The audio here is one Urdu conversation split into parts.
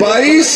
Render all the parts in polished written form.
22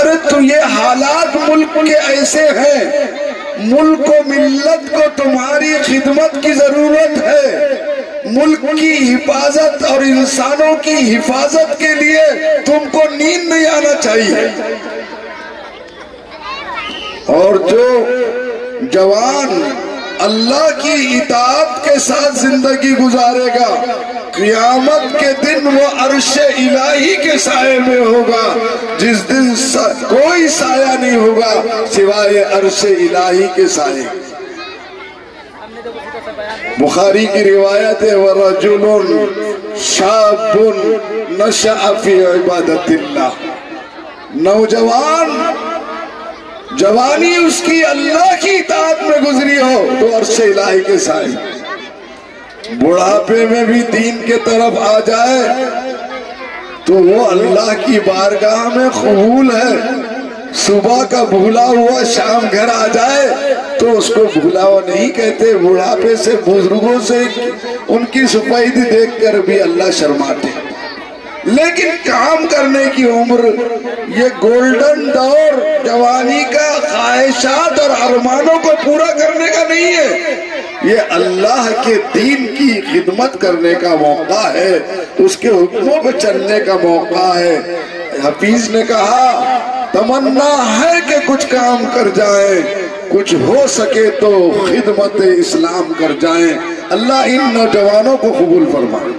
ارے تو یہ حالات ملک کے ایسے ہیں، ملک و ملت کو تمہاری خدمت کی ضرورت ہے، ملک کی حفاظت اور انسانوں کی حفاظت کے لیے تم کو نیند نہیں آنا چاہیے۔ اور جو جوان اللہ کی اطاعت کے ساتھ زندگی گزارے گا، قیامت کے دن وہ عرش الہی کے سائے میں ہوگا، جس دن کوئی سایہ نہیں ہوگا سوائے عرش الہی کے سائے۔ بخاری کی روایت ہے وَرَجُلٌ شَابٌ نَشَأَ فِي عِبَادَةِ اللَّهِ، نوجوان جوانی اس کی اللہ کی اطاعت میں گزری ہو تو عرش الہی کے سائے، بڑھاپے میں بھی دین کے طرف آ جائے تو وہ اللہ کی بارگاہ میں قبول ہے، صبح کا بھولا ہوا شام گھر آ جائے تو اس کو بھولا ہوا نہیں کہتے، بڑھاپے سے بزرگوں سے ان کی سفیدی دیکھ کر بھی اللہ شرماتے۔ لیکن کام کرنے کی عمر، یہ گولڈن دور جوانی کا خواہشات اور ارمانوں کو پورا کرنے کا نہیں ہے، یہ اللہ کے دین کی خدمت کرنے کا موقع ہے، اس کے حکموں پہ چلنے کا موقع ہے۔ حفیظ نے کہا تمنا ہے کہ کچھ کام کر جائیں، کچھ ہو سکے تو خدمت اسلام کر جائیں، اللہ ان نوجوانوں کو قبول فرمائے۔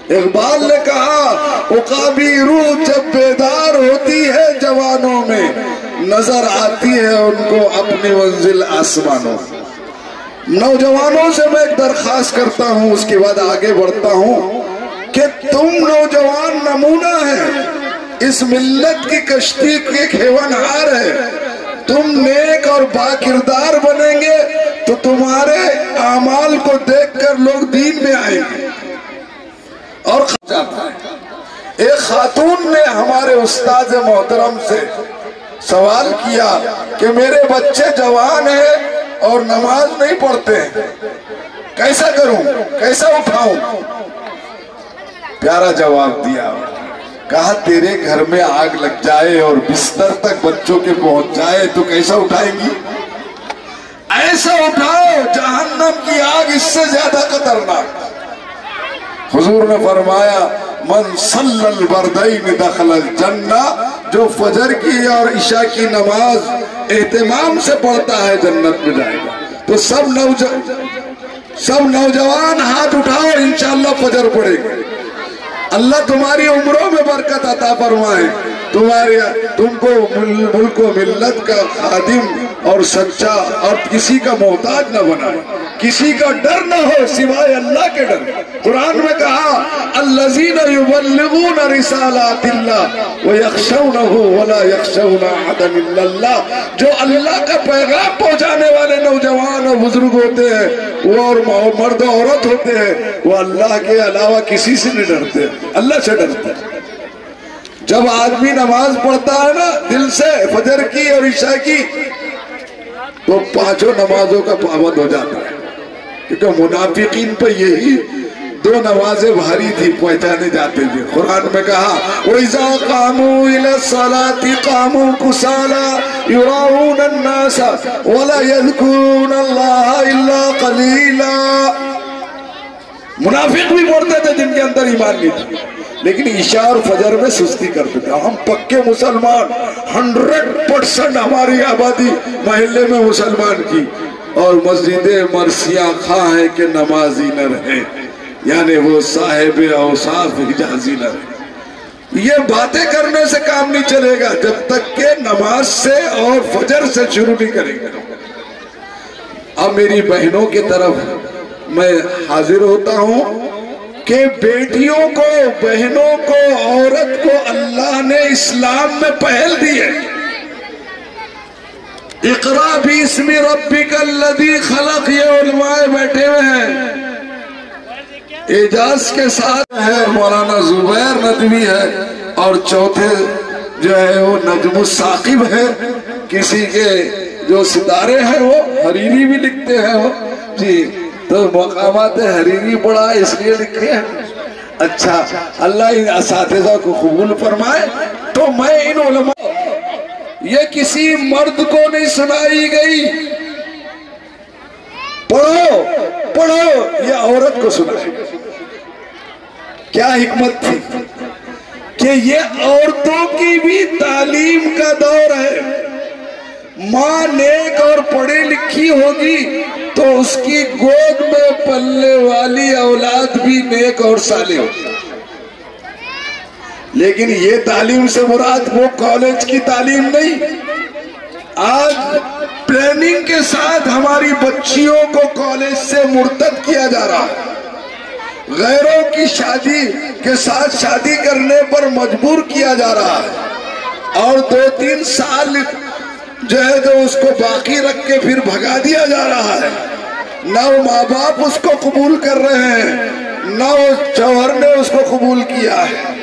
اقبال نے کہا عقابی روح جب بیدار ہوتی ہے جوانوں میں، نظر آتی ہے ان کو اپنی منزل آسمانوں۔ نوجوانوں سے میں ایک درخواست کرتا ہوں، اس کے بعد آگے بڑھتا ہوں، کہ تم نوجوان نمونہ ہیں، اس ملت کی کشتی کے کھیونہار ہے، تم نیک اور باکردار بنیں گے تو تمہارے اعمال کو دیکھ کر لوگ دین میں آئیں گے۔ اور جاتا ہے، ایک خاتون نے ہمارے استاد محترم سے سوال کیا کہ میرے بچے جوان ہیں اور نماز نہیں پڑھتے ہیں، کیسا کروں، کیسا اٹھاؤں؟ پیارا جواب دیا، کہا تیرے گھر میں آگ لگ جائے اور بستر تک بچوں کے پہنچ جائے تو کیسا اٹھائیں گی؟ ایسا اٹھاؤ جہنم کی آگ اس سے زیادہ خطرناک۔ حضور نے فرمایا من صلی البردین دخل الجنہ، جو فجر کی اور عشاء کی نماز اہتمام سے پڑھتا ہے جنت میں جائے گا۔ تو سب نوجوان ہاتھ اٹھاؤ، انشاءاللہ فجر پڑھے گا۔ اللہ تمہاری عمروں میں برکت عطا فرمائے، تم کو ملک و ملت کا خادم اور سچا اور کسی کا محتاج نہ بنائے، کسی کا ڈر نہ ہو سوائے اللہ کے ڈر۔ قرآن میں کہا الذین یبلغون رسالات اللہ ویخشونہ ولا یخشون احدا الا اللہ، جو اللہ کا پیغام پہنچانے والے نوجوان اور بزرگ ہوتے ہیں وہ اور مرد و عورت ہوتے ہیں، وہ اللہ کے علاوہ کسی سے نہیں ڈرتے، اللہ سے ڈرتے ہیں۔ جب آدمی نماز پڑھتا ہے نا دل سے، فجر کی اور عشاء کی، تو پانچوں نمازوں کا پابند ہو جاتا ہے، کیونکہ منافقین پہ یہی دو نمازیں بھاری تھی، پہچانے جاتے تھے۔ قرآن میں کہا وَإِذَا قَامُوا إِلَى الصَّلَاةِ قَامُوا كُسَالَىٰ يُرَاءُونَ النَّاسَ وَلَا يَذْكُرُونَ اللَّهَ إِلَّا قَلِيلًا۔ منافق بھی پڑھتے تھے جن کے اندر ایمان نہیں تھا، لیکن عشاء اور فجر میں سستی کرتے تھے۔ ہم پکے مسلمان، 100% ہماری آبادی محلے میں مسلمان کی، اور مسجدیں مرثیہ خواہ ہیں کہ نمازی نہ رہے، یعنی وہ صاحب اوصاف حجازی نہ رہے۔ یہ باتیں کرنے سے کام نہیں چلے گا جب تک کہ نماز سے اور فجر سے شروع نہیں کریں گے۔ اب میری بہنوں کی طرف میں حاضر ہوتا ہوں کہ بیٹیوں کو، بہنوں کو، عورت کو اللہ نے اسلام میں پہل دی ہے۔ اقرا باسم ربک الذی خلق، یہ علماء بیٹھے ہوئے ہیں، اعجاز کے ساتھ ہے مولانا زبیر ندوی ہے، اور چوتھے جو ہے وہ نجم الثاقب ہے، کسی کے جو ستارے ہیں وہ حریری بھی لکھتے ہیں وہ جی، تو مقامات حریری پڑھا اس لیے لکھے ہیں۔ اچھا، اللہ ان اساتذہ کو قبول فرمائے۔ تو میں ان علماء یہ کسی مرد کو نہیں سنائی گئی، پڑھو پڑھو یہ عورت کو سنائی گئی۔ کیا حکمت تھی کہ یہ عورتوں کی بھی تعلیم کا دور ہے۔ ماں نیک اور پڑھی لکھی ہوگی تو اس کی گود میں پلنے والی اولاد بھی نیک اور صالح ہوگی۔ لیکن یہ تعلیم سے مراد وہ کالج کی تعلیم نہیں۔ آج پلاننگ کے ساتھ ہماری بچیوں کو کالج سے مرتد کیا جا رہا ہے، غیروں کی شادی کے ساتھ شادی کرنے پر مجبور کیا جا رہا ہے، اور 2-3 سال جو ہے جو اس کو باقی رکھ کے پھر بھگا دیا جا رہا ہے۔ نہ وہ ماں باپ اس کو قبول کر رہے ہیں، نہ وہ شوہر نے اس کو قبول کیا ہے۔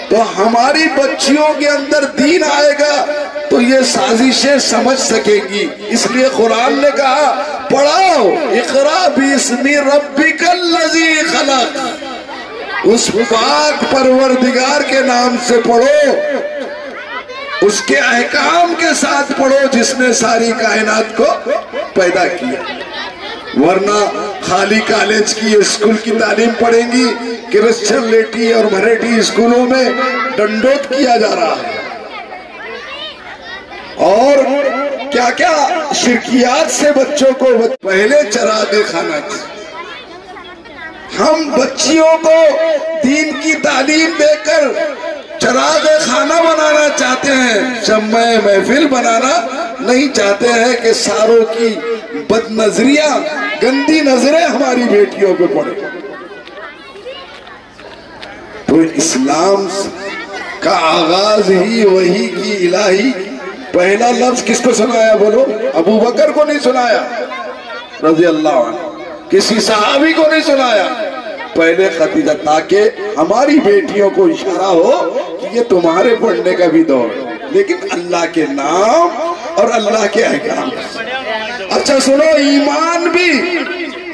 تو ہماری بچیوں کے اندر دین آئے گا تو یہ سازشیں سمجھ سکے گی۔ اس لیے قرآن نے کہا پڑھاؤ، اقرا باسم ربک الذی خلق، اس پاک پروردگار کے نام سے پڑھو، اس کے احکام کے ساتھ پڑھو جس نے ساری کائنات کو پیدا کیا۔ ورنہ خالی کالج کی اسکول کی تعلیم پڑھیں گی، کرسچن لیٹی اور مراٹھی اسکولوں میں ڈنڈوت کیا جا رہا ہے، اور کیا کیا شرکیات سے بچوں کو پہلے چراغ خانہ تھے۔ ہم بچیوں کو دین کی تعلیم دے کر چراغ خانہ بنانا چاہتے ہیں، شمع محفل بنانا نہیں چاہتے ہیں کہ ساروں کی بد نظریاں، گندی نظریں ہماری بیٹیوں پہ پڑے۔ تو اسلام کا آغاز ہی وحی کی الہی، پہلا لفظ کس کو سنایا بولو؟ ابو بکر کو نہیں سنایا رضی اللہ عنہ، کسی صحابی کو نہیں سنایا، پہلے خدیجہ، تاکہ ہماری بیٹیوں کو اشارہ ہو کہ یہ تمہارے پڑھنے کا بھی دور ہے، لیکن اللہ کے نام اور اللہ کے احکام۔ اچھا سنو، ایمان بھی،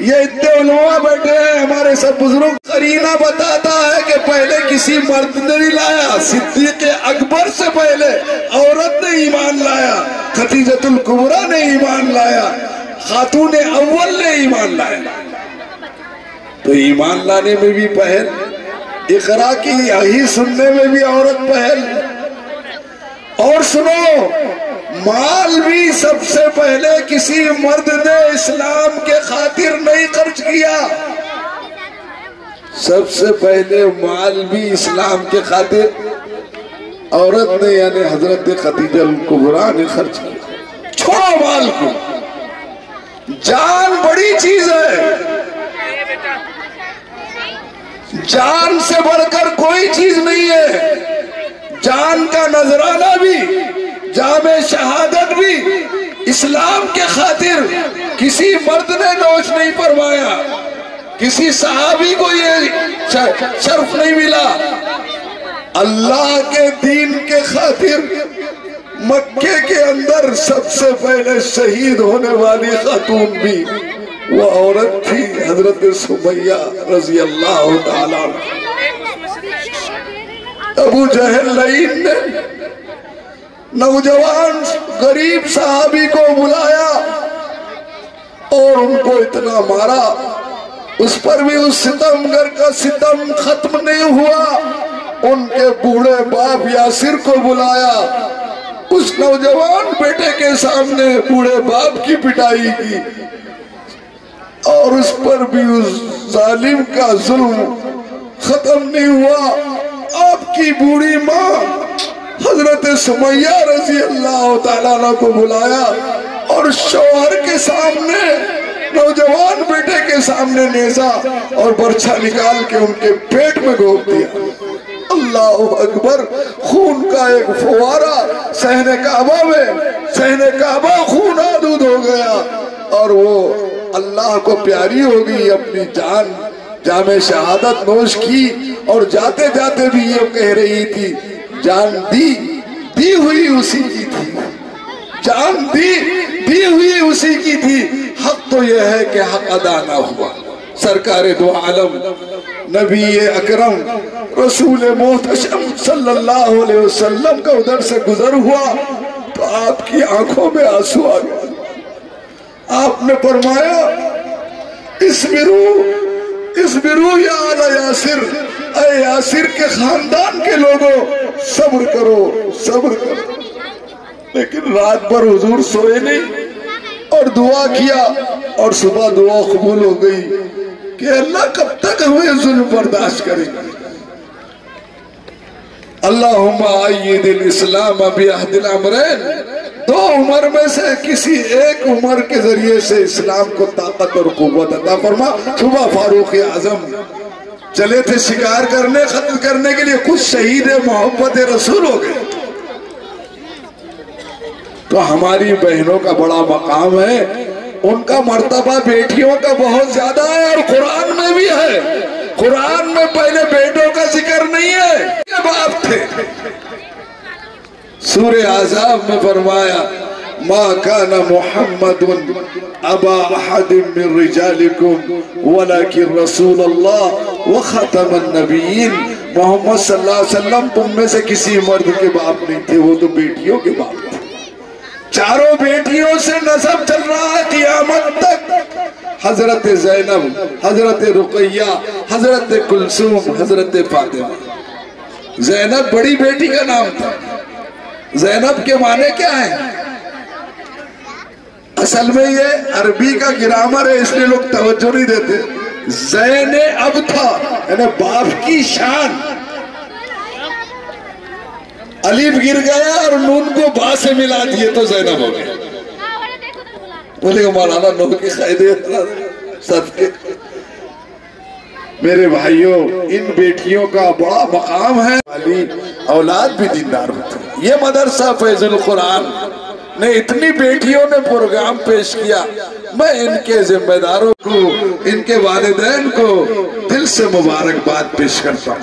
یہ اتنے علماء بیٹھے ہیں ہمارے سب بزرگ، قرینہ بتاتا ہے کہ پہلے کسی مرد نے نہیں لایا، صدیق اکبر سے پہلے عورت نے ایمان لایا، خدیجۃ الکبریٰ نے ایمان لایا، خاتون اول نے ایمان لایا۔ تو ایمان لانے میں بھی پہل، اقرا کی یہی سننے میں بھی عورت پہل۔ اور سنو، مال بھی سب سے پہلے کسی مرد نے اسلام کے خاطر نہیں خرچ کیا، سب سے پہلے مال بھی اسلام کے خاطر عورت نے یعنی حضرت خدیجہ الکبریٰ نے خرچ کیا۔ چھوڑو مال کو، جان بڑی چیز ہے، جان سے بڑھ کر کوئی چیز نہیں ہے۔ جان کا نذرانہ بھی، جام شہادت بھی اسلام کے خاطر کسی مرد نے نوش نہیں فرمایا، کسی صحابی کو یہ شرف نہیں ملا۔ اللہ کے دین کے خاطر مکے کے اندر سب سے پہلے شہید ہونے والی خاتون بھی وہ عورت تھی، حضرت سمیہ رضی اللہ تعالیٰ عنہ۔ ابو جہل لعین نے نوجوان غریب صحابی کو بلایا اور ان کو اتنا مارا، اس پر بھی اس ستمگر کا ستم ختم نہیں ہوا۔ ان کے بوڑھے باپ یاسر کو بلایا، اس نوجوان بیٹے کے سامنے بوڑھے باپ کی پٹائی کی، اور اس پر بھی اس ظالم کا ظلم ختم نہیں ہوا۔ آپ کی بوڑھی ماں حضرت سمیہ رضی اللہ تعالیٰ عنہ کو بلایا اور شوہر کے سامنے، نوجوان بیٹے کے سامنے نیزہ اور برچھا نکال کے ان کے پیٹ میں گھونپ دیا۔ اللہ اکبر، خون کا ایک فوارہ صحن کعبہ میں، صحن کعبہ خون آلود ہو گیا، اور وہ اللہ کو پیاری ہو گئی، اپنی جان جام شہادت نوش کی، اور جاتے جاتے بھی یہ کہہ رہی تھی جان دی ہوئی اسی کی تھی، جان دی ہوئی اسی کی تھی۔ حق تو یہ ہے کہ حق ادا نہ ہوا۔ سرکار دو عالم نبی اکرم رسول محتشم صلی اللہ علیہ وسلم کا ادھر سے گزر ہوا تو تو آپ کی آنکھوں میں آنسو آ گئے. آپ نے فرمایا اسبرو یا آل یاسر، اے یاسر کے خاندان کے لوگوں صبر کرو صبر کرو. لیکن رات بھر حضور سوئے نہیں اور دعا کیا، اور صبح دعا قبول ہو گئی کہ اللہ کب تک ہمیں ظلم برداشت کرے گا. اللہم آئید الاسلام بعہد الامرین، دو عمر میں سے کسی ایک عمر کے ذریعے سے اسلام کو طاقت اور قوت عطا فرما. صبح فاروق اعظم چلے تھے شکار کرنے، قتل کرنے کے لیے، کچھ شہید محبت رسول ہو گئے. تو ہماری بہنوں کا بڑا مقام ہے، ان کا مرتبہ بیٹیوں کا بہت زیادہ ہے، اور قرآن میں بھی ہے. قرآن میں پہلے بیٹوں کا ذکر نہیں ہے، یہ باپ تھے. سورہ احزاب میں فرمایا ما کان محمد ابا احد من رجالکم ولکن رسول اللہ وخاتم النبیین. محمد صلی اللہ علیہ وسلم تم میں سے کسی مرد کے باپ نہیں تھے، وہ تو بیٹیوں کے باپ تھے. چاروں بیٹیوں سے نسب چل رہا ہے قیامت تک. حضرت زینب، حضرت رقیہ، حضرت کلثوم، حضرت فاطمہ. زینب بڑی بیٹی کا نام تھا. زینب کے معنی کیا ہے؟ اصل میں یہ عربی کا گرامر ہے، اس لیے لوگ توجہ نہیں دیتے. زین اب تھا یعنی باپ کی شان. الف گر گیا اور نون کو با سے ملا دیے تو زینب ہو گیا. بولے گا مولانا نو کی قاعدے صدقے. میرے بھائیوں، ان بیٹیوں کا بڑا مقام ہے. والی اولاد بھی دیندار ہوتے ہیں. یہ مدرسہ فیض القرآن نے اتنی بیٹیوں نے پروگرام پیش کیا. میں ان کے ذمہ داروں کو، ان کے والدین کو دل سے مبارکباد پیش کرتا ہوں.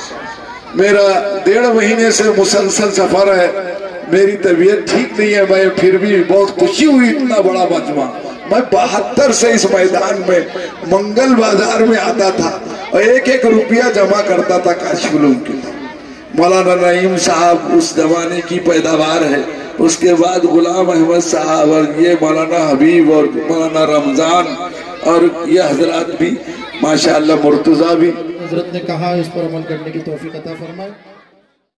میرا 1.5 مہینے سے مسلسل سفر ہے، میری طبیعت ٹھیک نہیں ہے. میں پھر بھی بہت خوشی ہوئی، اتنا بڑا مجمع. میں 72 سے اس میدان میں منگل بازار میں آتا تھا اور 1 روپیہ جمع کرتا تھا کاشف العلوم کے لیے. مولانا نعیم صاحب اس زمانے کی پیداوار ہے. اس کے بعد غلام احمد صاحب اور یہ مولانا حبیب اور مولانا رمضان اور یہ حضرات بھی ماشاءاللہ، مرتضی بھی. حضرت نے کہا اس پر عمل کرنے کی توفیق عطا فرمائے.